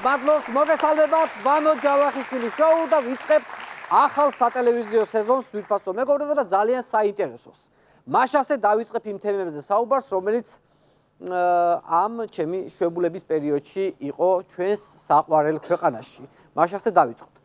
მადლობთ, მოგესალმებათ, ვანო ჯავახიშვილის შოუ და ვიწყებთ ახალ სატელევიზიო სეზონს ვირფასო მეგობრებო და ძალიან საინტერესოს. მაშასე დავიწყებ იმ თემებზე საუბარს, რომელიც ამ ჩემი შვებულების პერიოდში იყო ჩვენს საყვარელ ქვეყანაში. მაშასე დავიწყოთ.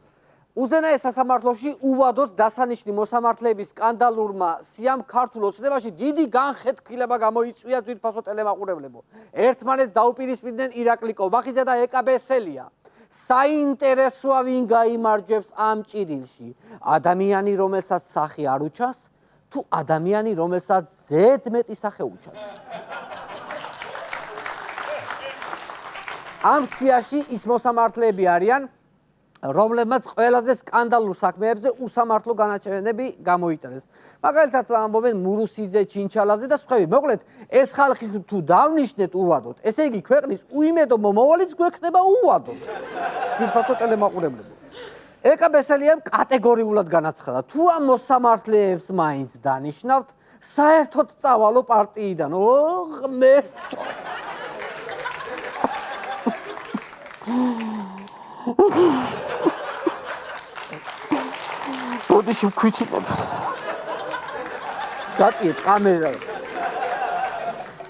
უზენაეს სასამართლოში უვადოდ დასანიშნი მოსამართლეების სკანდალურმა სიამ ქართულ ოცნებაში დიდი განხეთქილება გამოიწვია ძვირფასო ტელემაყურებლებო. ერთმანეთს დაუპირისპირდნენ ირაკლი კობახიძე და ეკა ბესელია. საინტერესოა ვინ გაიმარჯვებს ამ ჭრილში. ადამიანი, რომელსაც სახე არ უჩას, თუ ადამიანი, რომელსაც ზედმეტი სახე უჩას. ამ სიაში ის მოსამართლეები არიან, რომლებმაც ყველაზე სკანდალურ საქმეებზე უსამართლო განაჩენები გამოიტანეს. მაგალითად ამბობენ მურუსიძე, ჩინჩალაძე და სხვები. მოკლედ, ეს ხალხი თუ დავნიშნეთ უვადოდ, ესე იგი ქვეყნის უიმედო მომავალიც გვექნება უვადოდ. ვირფასო ტელემაყურებლებო. ეკა ბესელიამ კატეგორიულად განაცხადა, თუ ამ მოსამართლეებს მაინც დანიშნავთ, საერთოდ წავალო პარტიიდან. ღმერთო. ბოდიში ვქვითინებ. გაწიეთ კამერა.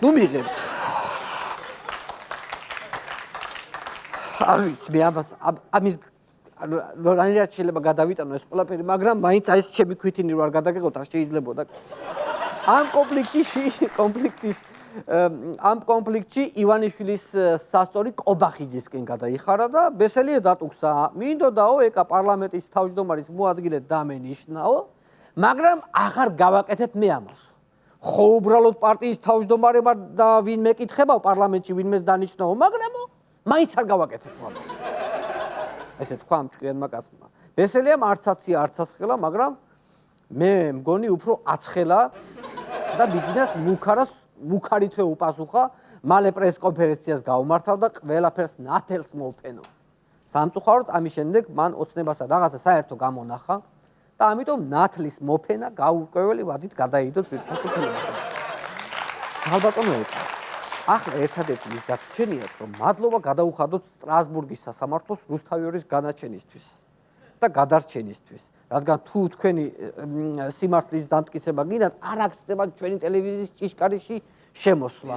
ნუ მიღებთ. არ ვიცი, მე ამის რანაირად შეიძლება გადავიტანო ეს ყველაფერი, მაგრამ მაინც აი ეს ჩემი ქვითინი რო არ გადაგეღოთ, არ შეიძლებოდა. ამ კონფლიქტში ივანიშვილის სასწორი კობახიძისკენ გადაიხარა და ბესელია დატუქსა. მინდოდაო ეკა პარლამენტის თავმჯდომარის მოადგილედ დამენიშნაო, მაგრამ აღარ გავაკეთებ მე ამას. ხო უბრალოდ პარტიის თავმჯდომარემ და ვინ მეკითხებაო პარლამენტში ვინმეს დანიშნაო, მაგრამ მაინც არ გავაკეთებ ამას. ესე თქვა ამ ჭკვიანმა კაცმა. ბესელიამ არც აცია, არც აცხელა, მაგრამ მე მგონი უფრო აცხელა და ბიძინას მუქარითვე უპასუხა, მალე პრესკონფერენციას გაუმართავდა, ყველაფერს ნათელს მოფენო. სამწუხაროდ ამის შემდეგ მან ოცნებასა რაღაცა საერთო გამონახა და ამიტომ ნათლის მოფენა გაურკვეველი ვადით გადაიდო ძვირფასო ტელემაყურებელს. ალბათონოეთ, ახლა ერთადერთი ის დარჩენიათ, რომ მადლობა გადაუხადოთ სტრასბურგის სასამართლოს რუსთავიორის განაჩენისთვის და გადარჩენისთვის. რადგან თუ თქვენი სიმართლის დამტკიცება გინდათ, არ აქცდება ჩვენი ტელევიზიის ჭიშკარიში შემოსვლა.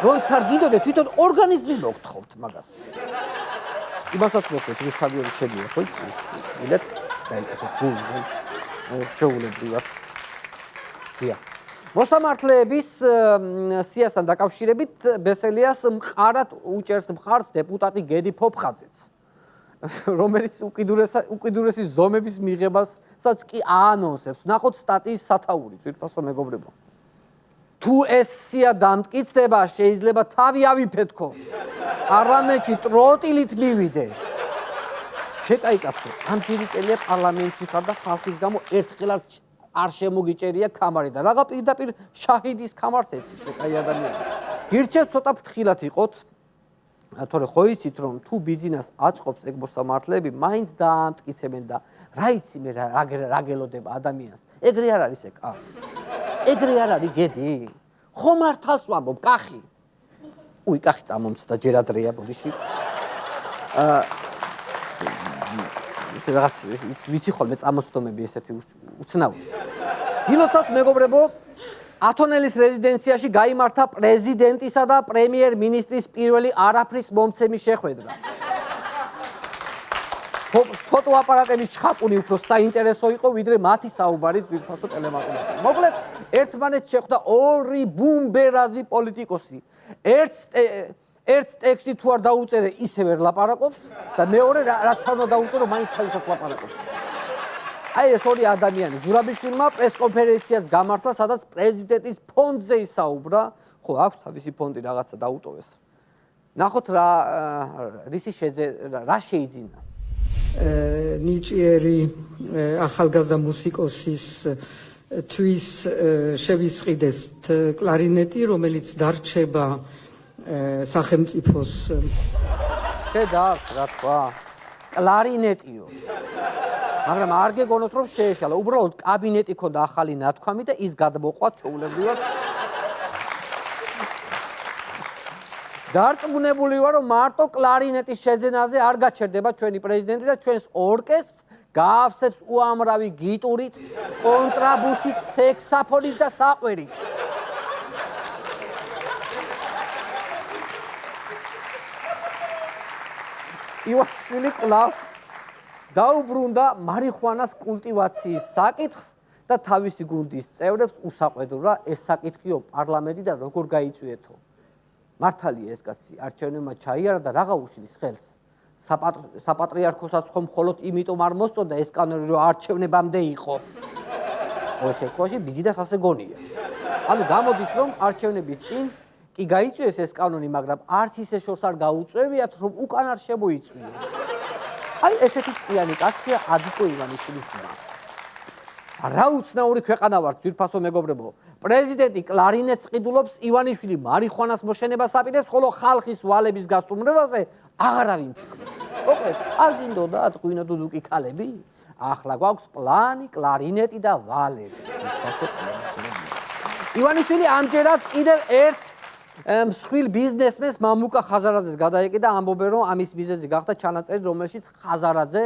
როც არ გინდოდეთ, თვითონ ორგანიზმი მოგთხოვთ მაგას. იმასაც მოხდეთ, რუსთავიორი შეგია, ხო იცის? მილეთ დაიკეთეთ გულზე. შეუულებრივად. დია. მოსამართლეების სიასთან დაკავშირებით ბესელიას მყარად უჭერს მხარს დეპუტატი გედი ფოფხაძეც. რომელიც უკიდურესი ზომების მიღებასაც კი აანონსებს. ნახოთ სტატიის სათაური, ძვირფასო მეგობრებო. თუ ეს სია დამტკიცდება, შეიძლება თავი ავიფეთქო. პარლამენტში ტროტილით მივიდე. შეკაიკაცო, ამ ძირითელია პარლამენტში ხარ და ხალხის გამო ერთხელ არ შემოგიჭერია კამარი და რაღა პირდაპირ შაჰიდის კამარს ეცი შეკაი ადამიანი. გირჩევთ ცოტა ფრთხილად იყოთ. თორე ხო იცით რომ თუ ბიძინას აწყობს ეგ მოსამართლეები, მაინც დაამტკიცებენ და რა იცი მე რა გელოდება ადამიანს. ეგრე არ არის ეკა. ეგრე არ არის გედი. ხო მართალს ვამბობ, კახი. უი, კახი წამომცდა ჯერ ადრეა ბოდიში. რაღაც ვიცი ხოლმე წამოსდომები ესეთი უცნაური. გილოცავთ მეგობრებო, ათონელის რეზიდენციაში გაიმართა პრეზიდენტისა და პრემიერ-მინისტრის პირველი არაფრის მომცემი შეხვედრა. ფოტოაპარატების ჩხაპუნი უფრო საინტერესო იყო, ვიდრე მათი საუბარი ძვირფასო ტელემაყურებელს. მოკლედ, ერთმანეთს შეხვდა ორი ბუმბერაზი პოლიტიკოსი. ერთ ტექსტი თუ არ დაუწერე, ისე ვერ ლაპარაკობს და მეორე რაც არ უნდა დაუწერო, მაინც თავისას ლაპარაკობს. აი ეს ორი ადამიანი ზურაბიშვილმა პრესკონფერენციას გამართლა, სადაც პრეზიდენტის ფონდზე ისაუბრა. ხო, აქვს თავისი ფონდი, რაღაცა დაუტოვეს. ნახოთ რა შეიძინა. ნიჭიერი ახალგაზრდა მუსიკოსის თვის შევისყიდეს კლარინეტი, რომელიც დარჩება სახელმწიფოს შედართ, რა თქვა, კლარინეტიო. მაგრამ არ გეგონოთ რომ შეეშალა, უბრალოდ კაბინეტი ქონდა ახალი ნათქვამი და ის გადმოყვა ჩვეულებრივად. დარწმუნებული ვარ რომ მარტო კლარინეტის შეძენაზე არ გაჩერდება ჩვენი პრეზიდენტი და ჩვენს ორკესტრს გაავსებს უამრავი გიტურით, კონტრაბუსით, სექსაფონით და საყვერით. ივანიშვილი კვლავ დაუბრუნდა მარიხუანას კულტივაციის საკითხს და თავისი გუნდის წევრებს უსაყვედურა ეს საკითხიო პარლამენტი და როგორ გაიწვიეთო. მართალია ეს კაცი არჩევნებმა ჩაიარა და რაღა უშლის ხელს. საპატრიარქოსაც ხომ მხოლოდ იმიტომ არ მოსწონდა ეს კანონი რომ არჩევნებამდე იყო. ყოველ შემთხვევაში ბიძიდას ასე გონია. ანუ გამოდის რომ არჩევნების წინ კი გაიწვიეს ეს კანონი, მაგრამ არც ისე შორს არ გაუწევიათ რომ უკან არ შემოიწვიეს. აი ესეთი ჭკვიანი კაცია ადიკო ივანიშვილის ძმა. რა უცნაური ქვეყანა ვართ, ძვირფასო მეგობრებო. პრეზიდენტი კლარინეტს ყიდულობს, ივანიშვილი მარიხუანას მოშენებას აპირებს, ხოლო ხალხის ვალების გასტუმრებაზე აღარავინ ფიქრობს. მოკლედ, არ გინდოდათ ღვინო დუდუკი ქალები? ახლა გვაქვს პლანი, კლარინეტი და ვალები. ივანიშვილი ამჯერად კიდევ ერთ მსხვილ ბიზნესმენს მამუკა ხაზარაძეს გადაეკიდა, ამბობენ რომ ამის მიზეზი გახდა ჩანაწერი, რომელშიც ხაზარაძე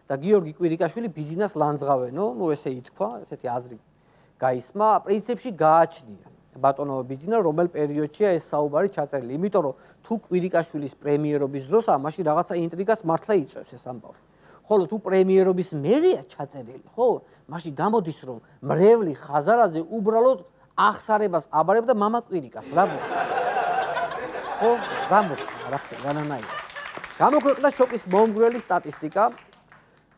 და გიორგი კვირიკაშვილი ბიზნეს ლანძღავენო, ნუ ესე ითქვა, ესეთი აზრი გაისმა, პრინციპში გააჩნია ბატონო ბიძინა, რომელ პერიოდშია ეს საუბარი ჩაწერილი, იმიტომ რომ თუ კვირიკაშვილის პრემიერობის დროსაა, მაშინ რაღაცა ინტრიგას მართლა იწვევს ეს ამბავი. ხოლო თუ პრემიერობის მერია ჩაწერილი, ხო, მაშინ გამოდის რომ მრევლი ხაზარაძე უბრალოდ აღსარებას აბარებდა მამა კვირიკას, რა მოხდა? ხო, რა მოხდა? რა ხდება, რანაირად? გამოქვეყნდა შოკის მომგვრელი სტატისტიკა,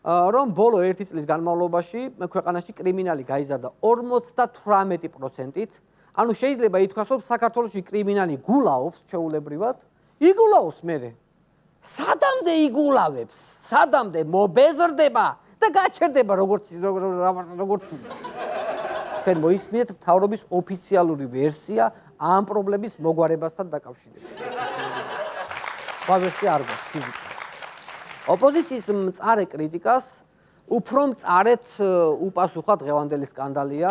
რომ ბოლო 1 წლის განმავლობაში ქვეყანაში კრიმინალი გაიზარდა 58%-ით. ანუ შეიძლება ითქვას, რომ საქართველოში კრიმინალი გულაობს ჩვეულებრივად, იგულაოს მერე. სადამდე იგულავებს, სადამდე მობეზრდება და გაჩერდება როგორც თქვენ მოისმინეთ მთავრობის ოფიციალური ვერსია ამ პრობლემის მოგვარებასთან დაკავშირებით. სხვა ვერსია არ გვაქვს ფიზიკა. ოპოზიციის მწარე კრიტიკას უფრო მწარეთ უპასუხა დღევანდელი სკანდალია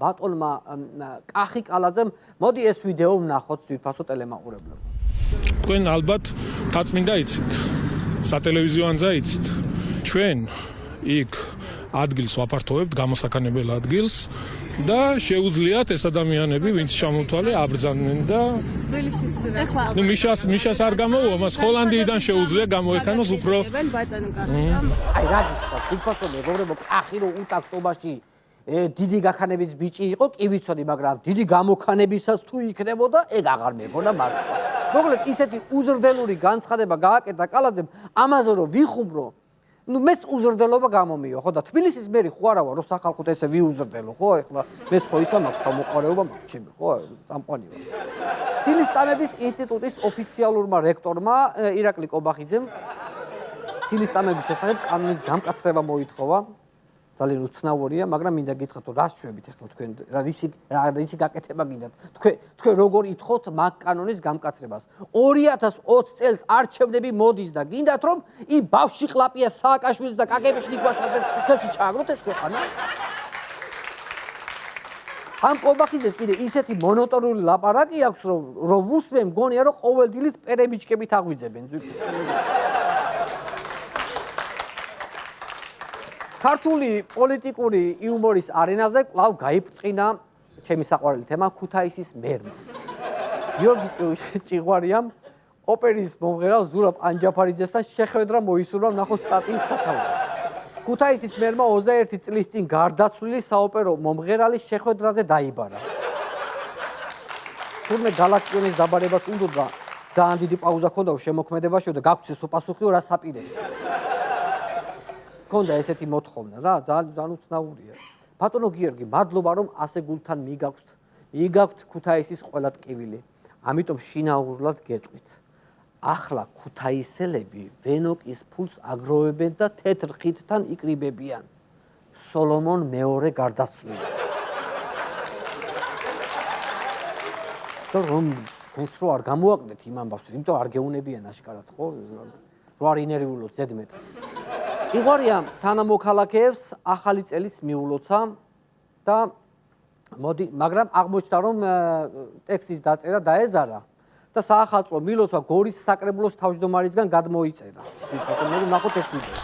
ბატონმა კახი კალაძემ. მოდი ეს ვიდეო ვნახოთ ძვირფასო ტელემაყურებლებო. თქვენ ალბათ თაწმინდა იცით, სატელევიზიო ანძა იცით. ჩვენ იქ ადგილს ვაფართოვებთ, გამოსაქანებელ ადგილს და შეუძლიათ ეს ადამიანები, ვინც ჩამოთვალე, აბრძანენ და ნუ მიშას არ გამოუვა, მას ჰოლანდიიდან შეუძლია გამოექანოს უფრო აი რა გიცხადოთ, თვითონ მეგობრებო, კახი რო უტაქტობაში დიდი გაქანების ბიჭი იყო, კი ვიცოდი, მაგრამ დიდი გამოქანებისას თუ იქნებოდა, ეგ აღარ მეგონა მართლა. მოკლედ ისეთი უზრდელური განცხადება გააკეთა კალაძემ, ამაზე რომ ვიხუმრო, ნუ მეც უზრდელობა გამომიო, ხო და თბილისის მერი ხო არა ვარ, რომ სახალხოდ ესე ვიუზრდელო, ხო, ეხლა მეც ხო ისა მაქვს მოყარეობა მაქვს, ხო, წამყვანი ვარ. ცილისწამების ინსტიტუტის ოფიციალურმა რექტორმა ირაკლი კობახიძემ ცილისწამების შესახებ კანონის გამკაცრება მოითხოვა. ძალიან უცნაურია, მაგრამ მინდა გითხრათ, რა შვებით ეხლა თქვენ რისი გაკეთება გინდათ? თქვენ როგორ ითხოვთ მაგ კანონის გამკაცრებას? 2020 წელს არჩევნები მოდის და გინდათ რომ იმ ბავშვი ყლაპია სააკაშვილის და კაგებეშნიგვაშაძეს ხელში ჩააგდოთ ეს ქვეყანა? ამ კობახიძეს კიდე ისეთი მონოტორული ლაპარაკი აქვს, რომ უსმენ მგონია რომ ყოველ დილით პერემიჩკებით აღვიძებენ. ქართული პოლიტიკური იუმორის არენაზე კვლავ გაიბრწყინა ჩემი საყვარელი თემა ქუთაისის მერმა. გიორგი ჭიღვარიამ ოპერის მომღერალ ზურაბ ანჯაფარიძესთან შეხვედრა მოისურვა ნახოთ სტატიის სათავეში. ქუთაისის მერმა 21 წლის წინ გარდაცვლილი საოპერო მომღერალის შეხვედრაზე დაიბარა. თურმე გალაქტიონის დაბარებას უნდოდა ძალიან დიდი პაუზა ჰქონდაო შემოქმედებაშიო და გაგვცეს უპასუხიო რა საპირეზე. ქონდა ესეთი მოთხოვნა რა, ძალიან უცნაურია. ბატონო გიორგი, მადლობა რომ ასე გულთან მიგაქვთ ქუთაისის ყველა ტკივილი. ამიტომ შინაურულად გეტყვით. ახლა ქუთაისელები ვენოკის ფულს აგროვებენ და თეთრ ხიდთან იკრიბებიან. სოლომონ მეორე გარდაცვლილი. რომ თუნდაც რო არ გამოაყდეთ იმ ამბავს, იმიტომ არ გეუნებიან აშკარად, ხო? რო არ ინერვიულოთ ზედმეტ. ჭიღვარია თანამოქალაქეებს ახალი წელიც მიულოცა და მოდი, მაგრამ აღმოჩნდა რომ ტექსტის დაწერა დაეზარა და საახალწლო მილოცვა გორის საკრებულოს თავმჯდომარისგან გადმოიწერა. მე ვნახოთ ეს ვიდეო.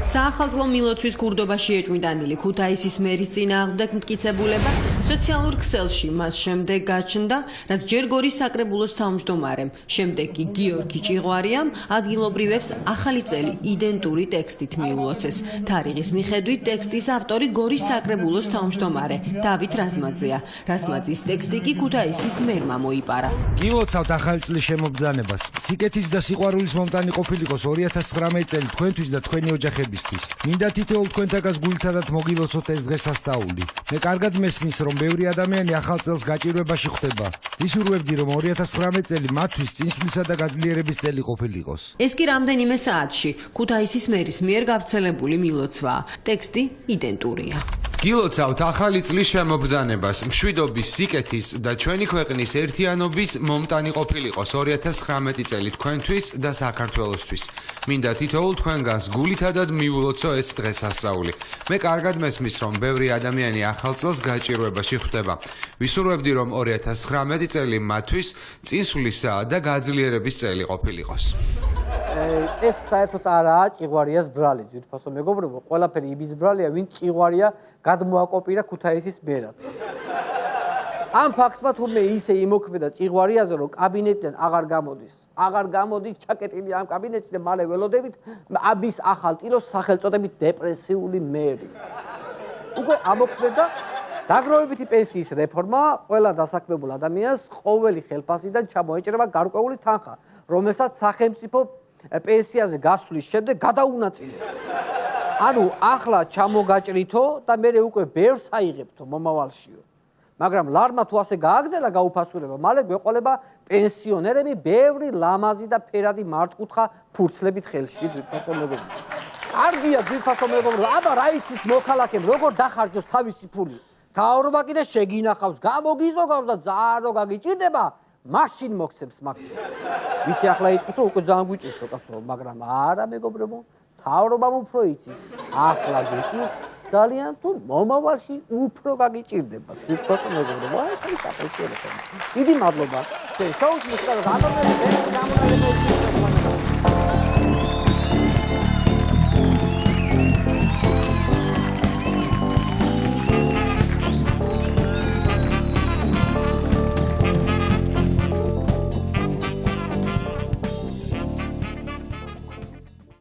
საახალწლო მილოცვის გურდობაში ეჭვმიტანილი ქუთაისის მერის წინააღმდეგ მტკიცებულება სოციალურ ქსელში მას შემდეგ გაჩნდა, რაც ჯერ გორის საკრებულოს თავმჯდომარემ, შემდეგ კი გიორგი ჭიღვარიამ ადგილობრივებს ახალი წელი იდენტური ტექსტით მიულოცეს. თარიღის მიხედვით ტექსტის ავტორი გორის საკრებულოს თავმჯდომარე დავით რაზმაძეა. რაზმაძის ტექსტი კი ქუთაისის მერმა მოიპარა. გილოცავთ ახალი წლის შემოგბრძანებას. სიკეთის და სიყვარულის მომტანი ყოფილიყოს 2019 წელი თქვენთვის და თქვენი ოჯახებისთვის. მინდა თითოეულ თქვენთაგას გულითადად მოგილოცოთ ეს დღესასწაული. მე კარგად მესმის, რომ ბევრი ადამიანი ახალ წელს გაჭირვებაში ხვდება. ვისურვებდი, რომ 2019 წელი მათთვის წინსვლისა და გაძლიერების წელი ყოფილიყოს. ეს კი რამდენიმე საათში ქუთაისის მერის მიერ გავრცელებული მილოცვაა. ტექსტი იდენტურია. გილოცავთ ახალი წლის შემოგბრძანებას, მშვიდობის, სიკეთის და ჩვენი ქვეყნის ერთიანობის მომტანი ყოფილიყოს 2019 წელი თქვენთვის და საქართველოსთვის. მინდა თითოეულ თქვენგანს გულითადად მიულოცო ეს დღესასწაული. მე კარგად მესმის, რომ ბევრი ადამიანი ახალ წელს გაჭირვებაში ხვდება. ვისურვებდი, რომ 2019 წელი მათთვის წინსვლისა და გაძლიერების წელი ყოფილიყოს. ეს საერთოდ არაა ჭიღვარიას ბრალი, ძვირფასო მეგობრებო, ყველაფერი იმის ბრალია, ვინ ჭიღვარია გადმოაკოპირა ქუთაისის მერად. ამ ფაქტმა თუმე ისე იმოქმედა ჭიღვარიაზე, რომ კაბინეტიდან აღარ გამოდის, ჩაკეტილი ამ კაბინეტში და მალე ველოდებით ამის ახალ ტილოს სახელწოდებით დეპრესიული მერი. უკვე ამოქმედა დაგროვებითი პენსიის რეფორმა, ყველა დასაქმებულ ადამიანს ყოველი ხელფასიდან ჩამოეჭრება გარკვეული თანხა, რომელსაც სახელმწიფო პენსიაზე გასვლის შემდეგ გადაუნაწილებს. ანუ ახლა ჩამოგაჭრითო და მე უკვე ბევრს აიღებთო მომავალშიო. მაგრამ ლარმა თუ ასე გააგზელა გაუფასურება, მალე გვეყოლება პენსიონერები ბევრი ლამაზი და ფერადი მართკუთხა ფურცლებით ხელში, ძვირფასო მეგობრებო. კარგია ძვირფასო მეგობრებო, აბა რა იცის მოქალაქემ როგორ დახარჯოს თავისი ფული? თავრობა კიდე შეგინახავს, გამოგიზოგავს და ზაარო გაგიჭირდება, მაშინ მოგცემს მაქსიმუმ. ვიცი ახლა იტყვით, უკვე ძალიან გვიჭირს კაცო, მაგრამ არა მეგობრებო, თავრობამ უფრო იცის. ახლა გიჭირს ძალიან თუ მომავალში უფრო გაგიჭირდება. ძვირფასო მეგობრებო, ეს არის საპრესიო რეფორმა. დიდი მადლობა. ჩვენ შოუს მუსიკას გამომერეთ, გამომერეთ.